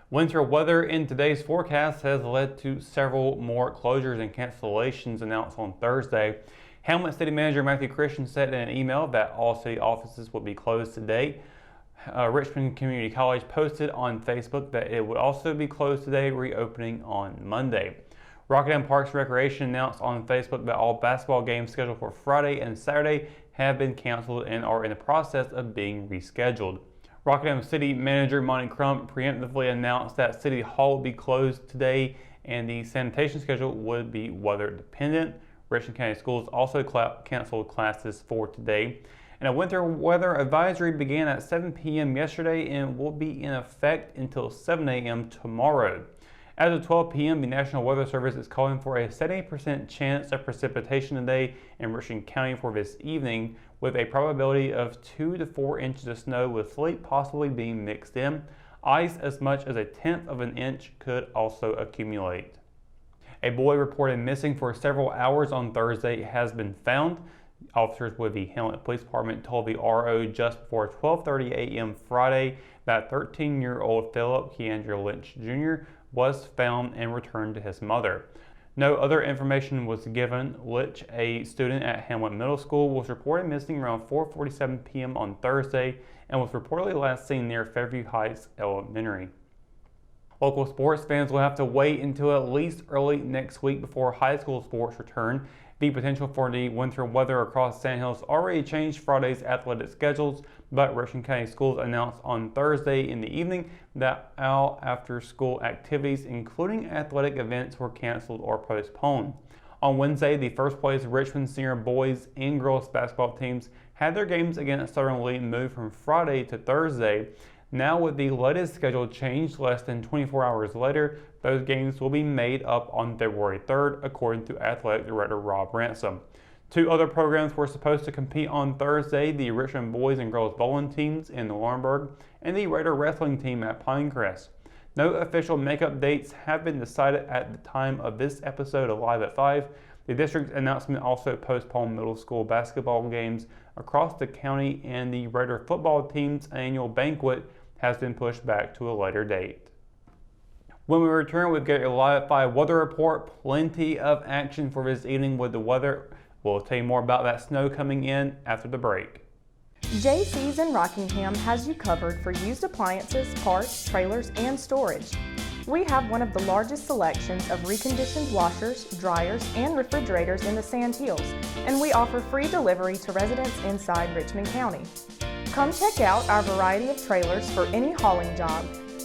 Winter weather in today's forecast has led to several more closures and cancellations announced on Thursday. Hamlet City Manager Matthew Christian said in an email that all city offices would be closed today. Richmond Community College posted on Facebook that it would also be closed today, reopening on Monday. Rockingham Parks and Recreation announced on Facebook that all basketball games scheduled for Friday and Saturday have been canceled and are in the process of being rescheduled. Rockingham City Manager Monty Crump preemptively announced that City Hall would be closed today and the sanitation schedule would be weather dependent. Richmond County Schools also canceled classes for today. And a winter weather advisory began at 7 p.m. yesterday and will be in effect until 7 a.m. tomorrow. As of 12 p.m., the National Weather Service is calling for a 70% chance of precipitation today in Richmond County for this evening, with a probability of 2 to 4 inches of snow with sleet possibly being mixed in. Ice as much as 1/10 of an inch could also accumulate. A boy reported missing for several hours on Thursday has been found. Officers with the Hamlet Police Department told the RO just before 12:30 a.m. Friday that 13-year-old Philip Keandre Lynch Jr. was found and returned to his mother. No other information was given. Lynch, a student at Hamlet Middle School, was reported missing around 4:47 p.m. on Thursday and was reportedly last seen near Fairview Heights Elementary. Local sports fans will have to wait until at least early next week before high school sports return. The potential for the winter weather across Sand Hills already changed Friday's athletic schedules, but Richmond County Schools announced on Thursday in the evening that all after-school activities, including athletic events, were canceled or postponed. On Wednesday, the first-place Richmond Senior boys and girls basketball teams had their games against Southern Lee moved from Friday to Thursday. Now, with the latest schedule changed less than 24 hours later, those games will be made up on February 3rd, according to Athletic Director Rob Ransom. Two other programs were supposed to compete on Thursday: the Richmond boys and girls bowling teams in Laurinburg and the Raider wrestling team at Pinecrest. No official makeup dates have been decided at the time of this episode of Live at 5. The district's announcement also postponed middle school basketball games across the county, and the Raider football team's annual banquet has been pushed back to a later date. When we return, we've got a Live at 5 weather report. Plenty of action for this evening with the weather. We'll tell you more about that snow coming in after the break. JC's in Rockingham has you covered for used appliances, parts, trailers, and storage. We have one of the largest selections of reconditioned washers, dryers, and refrigerators in the Sand Hills, and we offer free delivery to residents inside Richmond County. Come check out our variety of trailers for any hauling job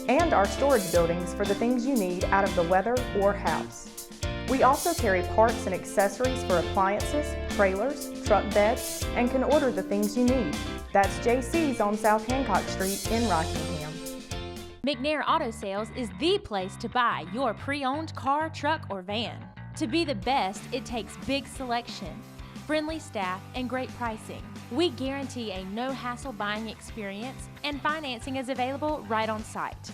and our storage buildings for the things you need out of the weather or house. We also carry parts and accessories for appliances, trailers, truck beds, and can order the things you need. That's JC's on South Hancock Street in Rockingham. McNair Auto Sales is the place to buy your pre-owned car, truck, or van. To be the best, it takes big selection, friendly staff, and great pricing. We guarantee a no-hassle buying experience, and financing is available right on site.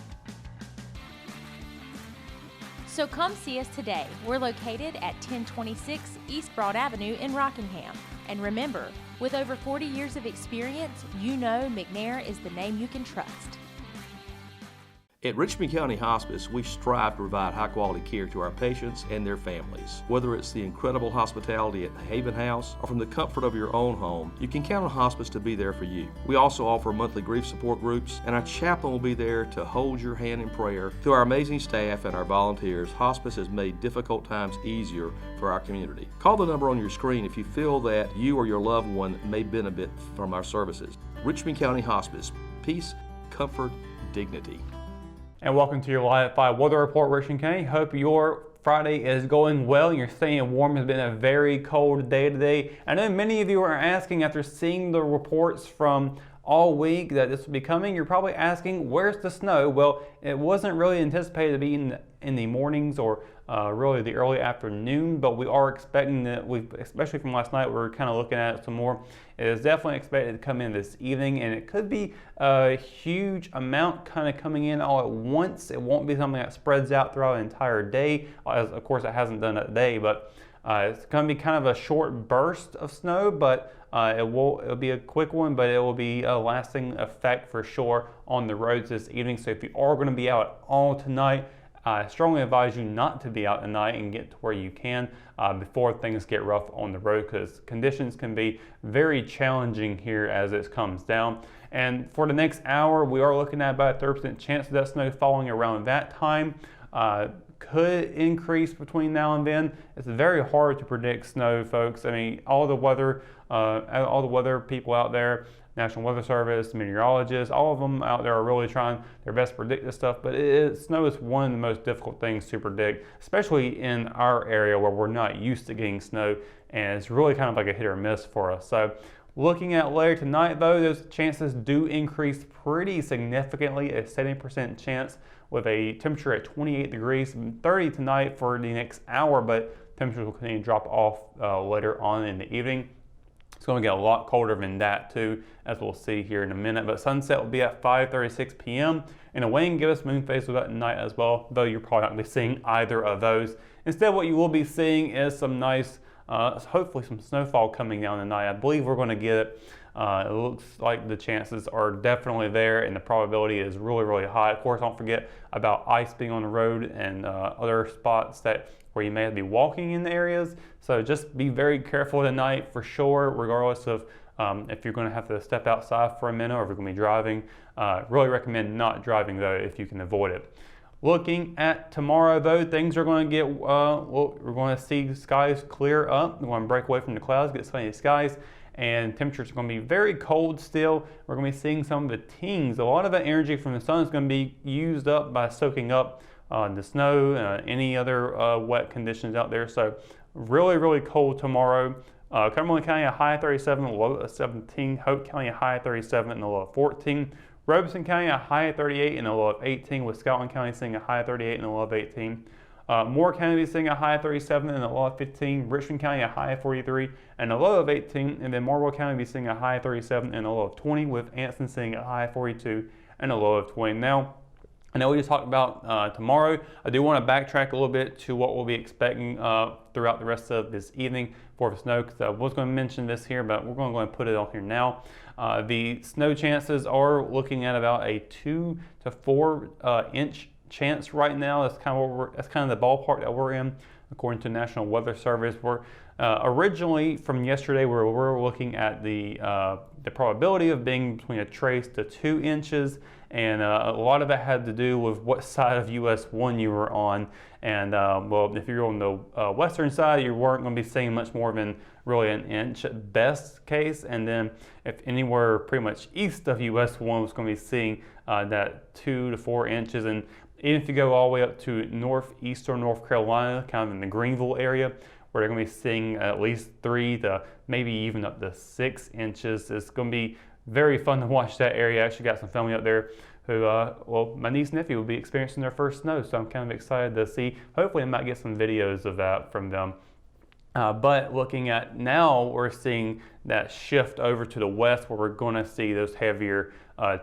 So come see us today. We're located at 1026 East Broad Avenue in Rockingham. And remember, with over 40 years of experience, you know McNair is the name you can trust. At Richmond County Hospice, we strive to provide high-quality care to our patients and their families. Whether it's the incredible hospitality at the Haven House or from the comfort of your own home, you can count on Hospice to be there for you. We also offer monthly grief support groups, and our chaplain will be there to hold your hand in prayer. Through our amazing staff and our volunteers, Hospice has made difficult times easier for our community. Call the number on your screen if you feel that you or your loved one may benefit from our services. Richmond County Hospice. Peace, comfort, dignity. And welcome to your Live at 5 weather report, Richmond County. Hope your Friday is going well and you're staying warm. It's been a very cold day today. I know many of you are asking, after seeing the reports from all week that this will be coming, you're probably asking, where's the snow? Well, it wasn't really anticipated to be in the mornings or really the early afternoon, but we are expecting that, especially from last night, we were kind of looking at it some more. It is definitely expected to come in this evening, and it could be a huge amount kind of coming in all at once. It won't be something that spreads out throughout the entire day, as of course it hasn't done that day, but It's going to be kind of a short burst of snow, but it'll be a quick one, but it will be a lasting effect for sure on the roads this evening. So if you are going to be out all tonight, I strongly advise you not to be out tonight and get to where you can before things get rough on the road, because conditions can be very challenging here as it comes down. And for the next hour, we are looking at about a 30% chance of that snow falling around that time. Could increase between now and then. It's very hard to predict snow, folks. I mean, all the weather people out there, National Weather Service, meteorologists, all of them out there are really trying their best to predict this stuff, but snow is one of the most difficult things to predict, especially in our area where we're not used to getting snow, and it's really kind of like a hit or miss for us. So looking at later tonight though, those chances do increase pretty significantly, a 70% chance with a temperature at 28 degrees, 30 tonight for the next hour, but temperatures will continue to drop off later on in the evening. It's going to get a lot colder than that too, as we'll see here in a minute. But sunset will be at 5:36 p.m. and a wind give us moon phase at night as well, though you're probably not going to be seeing either of those. Instead, what you will be seeing is some nice, hopefully some snowfall coming down tonight. I believe we're going to get it. It looks like the chances are definitely there, and the probability is really, really high. Of course, don't forget about ice being on the road and other spots where you may be walking in the areas. So just be very careful tonight for sure, regardless of if you're going to have to step outside for a minute or if you're going to be driving. Really recommend not driving though if you can avoid it. Looking at tomorrow though, things are going to get, we're going to see skies clear up. We're going to break away from the clouds, get sunny skies, and temperatures are going to be very cold still. We're going to be seeing some of the teens. A lot of the energy from the sun is going to be used up by soaking up the snow, any other wet conditions out there. So really, really cold tomorrow. Cumberland County a high of 37, a low of 17. Hope County a high of 37 and a low of 14. Robeson County a high of 38 and a low of 18, with Scotland County seeing a high of 38 and a low of 18. Moore County seeing a high of 37 and a low of 15. Richmond County a high of 43 and a low of 18. And then Marlboro County seeing a high of 37 and a low of 20, with Anson seeing a high of 42 and a low of 20. Now, I know we just talked about tomorrow. I do want to backtrack a little bit to what we'll be expecting throughout the rest of this evening for the snow, because I was going to mention this here, but we're going to go ahead and put it on here now. The snow chances are looking at about a 2 to 4 inch chance right now. That's kind of the ballpark that we're in, according to National Weather Service. We're originally from yesterday, we're looking at the probability of being between a trace to 2 inches, and a lot of it had to do with what side of US 1 you were on. And well, if you're on the western side, you weren't going to be seeing much more than really an inch at best case. And then if anywhere pretty much east of US 1 was going to be seeing that 2 to 4 inches. And even if you go all the way up to northeastern North Carolina, kind of in the Greenville area, where they're going to be seeing at least 3 to maybe even up to 6 inches. It's going to be very fun to watch that area. I actually got some family up there who, well, my niece and nephew will be experiencing their first snow, so I'm kind of excited to see. Hopefully I might get some videos of that from them. But looking at now, we're seeing that shift over to the west, where we're going to see those heavier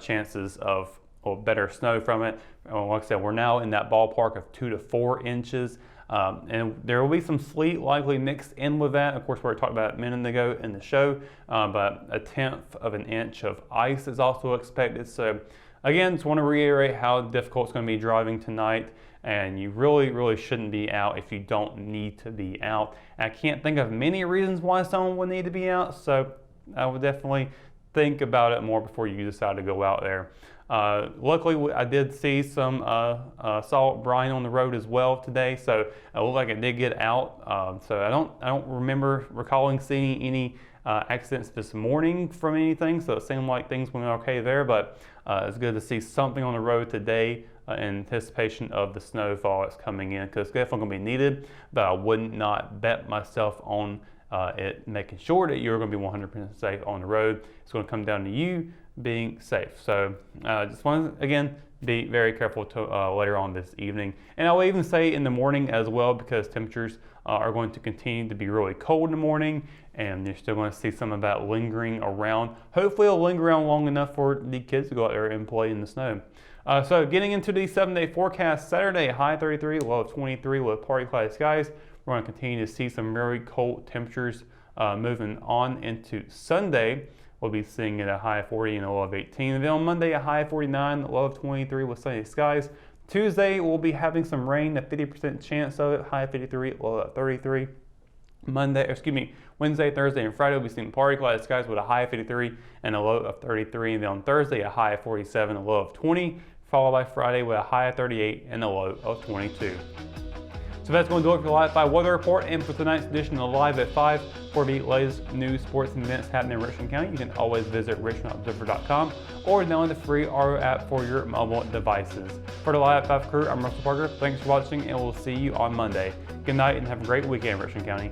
chances of better snow from it. Like I said, we're now in that ballpark of 2 to 4 inches. And there will be some sleet likely mixed in with that. Of course, we talked about it a minute ago in the show, but 1/10 of an inch of ice is also expected. So again, just want to reiterate how difficult it's going to be driving tonight, and you really, really shouldn't be out if you don't need to be out. And I can't think of many reasons why someone would need to be out, so I would definitely think about it more before you decide to go out there. Luckily, I did see some salt brine on the road as well today, so it looked like it did get out. So I don't remember recalling seeing any accidents this morning from anything, so it seemed like things went okay there. But it's good to see something on the road today in anticipation of the snowfall that's coming in, because it's definitely going to be needed. But I would not bet myself on it making sure that you're going to be 100% safe on the road. It's going to come down to you being safe. So just want to, again, be very careful to later on this evening. And I will even say in the morning as well, because temperatures are going to continue to be really cold in the morning, and you're still going to see some of that lingering around. Hopefully it'll linger around long enough for the kids to go out there and play in the snow. So getting into the 7-day forecast, Saturday, high 33, low of 23 with partly cloudy skies. We're going to continue to see some very cold temperatures moving on into Sunday. We'll be seeing it a high of 40 and a low of 18. And then on Monday, a high of 49, a low of 23 with sunny skies. Tuesday, we'll be having some rain, a 50% chance of it, high of 53, low of 33. Wednesday, Thursday, and Friday, we'll be seeing partly cloudy skies with a high of 53 and a low of 33. And then on Thursday, a high of 47, a low of 20, followed by Friday with a high of 38 and a low of 22. So that's going to do it for the Live 5 weather report and for tonight's edition of Live at 5. For the latest news, sports, and events happening in Richmond County, you can always visit richmondobserver.com or download the free RO app for your mobile devices. For the Live at 5 crew, I'm Russell Parker. Thanks for watching, and we'll see you on Monday. Good night and have a great weekend, Richmond County.